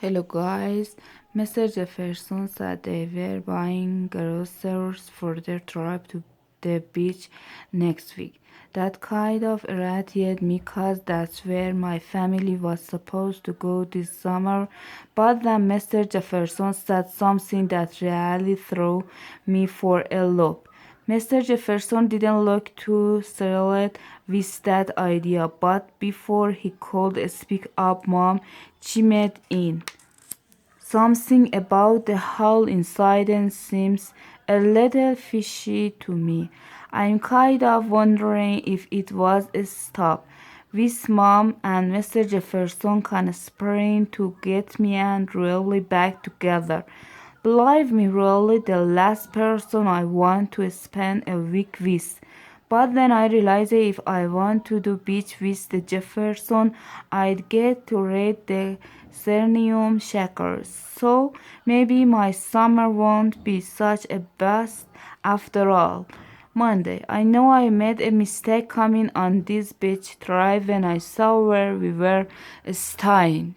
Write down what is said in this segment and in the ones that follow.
Hello guys, Mr. Jefferson said they were buying groceries for their trip to the beach next week. That kind of irritated me cause that's where my family was supposed to go this summer. But then Mr. Jefferson said something that really threw me for a loop. Mr. Jefferson didn't look too thrilled with that idea, but before he could speak up, Mom chimed in. Something about the whole incident seems a little fishy to me. I'm kind of wondering if it was a stop with Mom and Mr. Jefferson conspiring to get me and really back together. Believe me, really the last person I want to spend a week with. But then I realized if I want to do beach with the Jefferson, I'd get to read the Sernium Shakers. So maybe my summer won't be such a bust after all. Monday. I know I made a mistake coming on this beach drive when I saw where we were staying.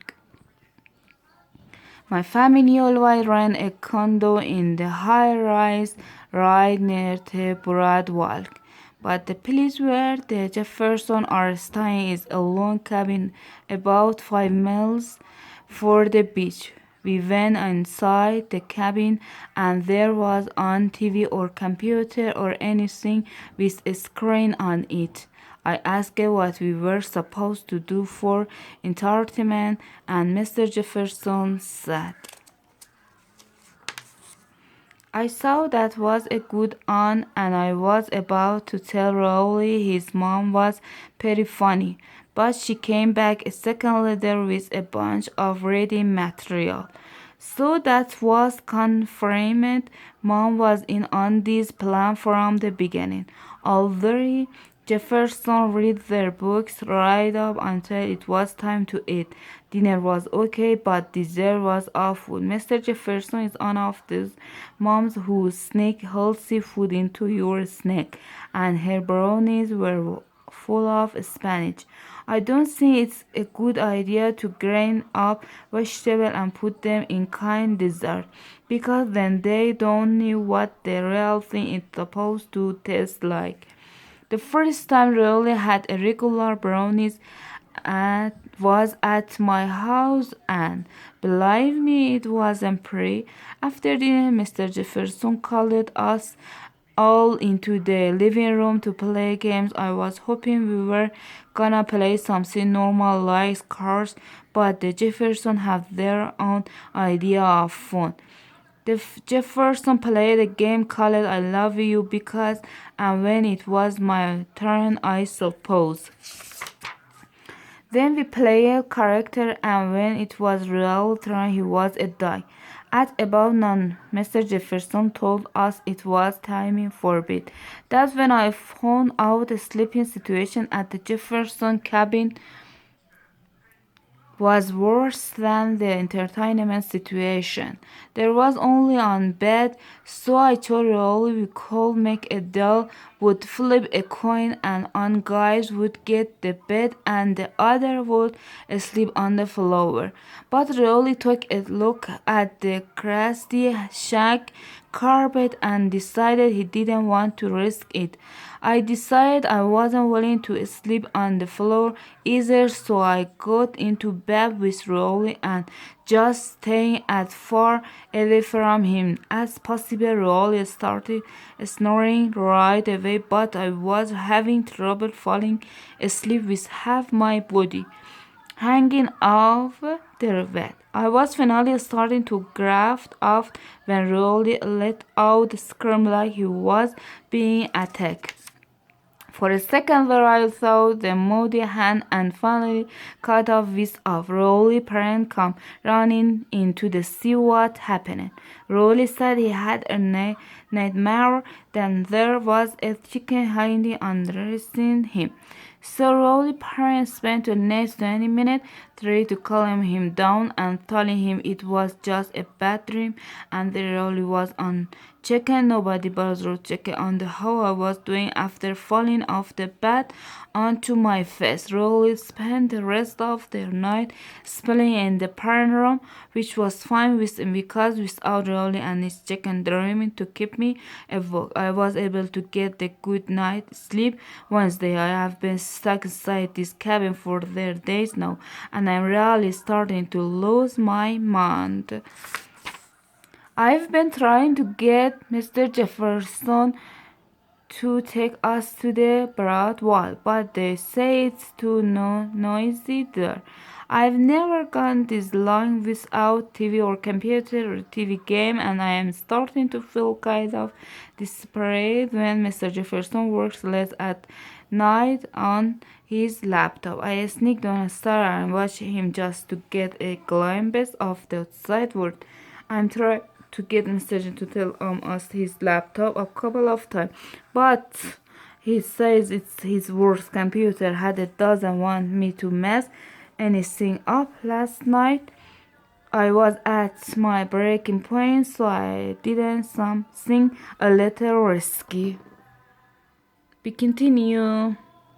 My family always ran a condo in the high rise right near the boardwalk. But the place where the Jefferson are staying is a long cabin about 5 miles for the beach. We went inside the cabin and there was on TV or computer or anything with a screen on it. I asked what we were supposed to do for entertainment, and Mr. Jefferson said, I saw that was a good one, and I was about to tell Rowley his mom was pretty funny, but she came back a second later with a bunch of reading material. So that was confirmed. Mom was in on this plan from the beginning. Although Jefferson read their books right up until it was time to eat. Dinner was okay, but dessert was awful. Mr. Jefferson is one of those moms who sneak healthy food into your snack, and her brownies were full of spinach. I don't think it's a good idea to grind up vegetables and put them in canned dessert because then they don't know what the real thing is supposed to taste like. The first time Rolly had a regular brownies was at my house, and believe me, it wasn't pretty. After dinner, Mr. Jefferson called us all into the living room to play games. I was hoping we were gonna play something normal like cars, but the Jefferson have their own idea of fun. Jefferson played a game called I Love You because, and when it was my turn, I suppose. Then we played a character, and when it was real turn, he was a die. At about noon, Mr. Jefferson told us it was timing for bed. That's when I found out a sleeping situation at the Jefferson cabin was worse than the entertainment situation. There was only one bed, so I told Rolly we could make a deal, would flip a coin, and one guy would get the bed and the other would sleep on the floor. But Rolly took a look at the crusty shag carpet and decided he didn't want to risk it. I decided I wasn't willing to sleep on the floor either, so I got into bed with Rolly and just staying as far away from him as possible. Rolly started snoring right away, but I was having trouble falling asleep with half my body hanging off the bed. I was finally starting to graft off when Rolly let out a scream like he was being attacked. For a second there I saw the moody hand and finally cut off with of Rolly parent come running in to see what happened. Rolly said he had a nightmare, then there was a chicken hiding under him. So Rolly parents spent the next 20 minutes tried to calm him down and telling him it was just a bad dream and there really was on checking. Nobody bothered checking on the how I was doing after falling off the bed onto my face. Rolly spent the rest of the night spelling in the parent room, which was fine with because without Rolly and his chicken dreaming to keep me awoke, I was able to get the good night sleep. Wednesday, I have been stuck inside this cabin for their days now, and I'm really starting to lose my mind. I've been trying to get Mr. Jefferson to take us to the Broad Wall, but they say it's too noisy there. I've never gone this long without TV or computer or TV game, and I am starting to feel kind of desperate when Mr. Jefferson works late at night on his laptop. I sneak downstairs and watch him just to get a glimpse of the outside world. I'm trying to get Mr. to tell us his laptop a couple of times, but he says it's his work computer had it doesn't want me to mess anything up. Last night I was at my breaking point, so I did something a little risky. We continue.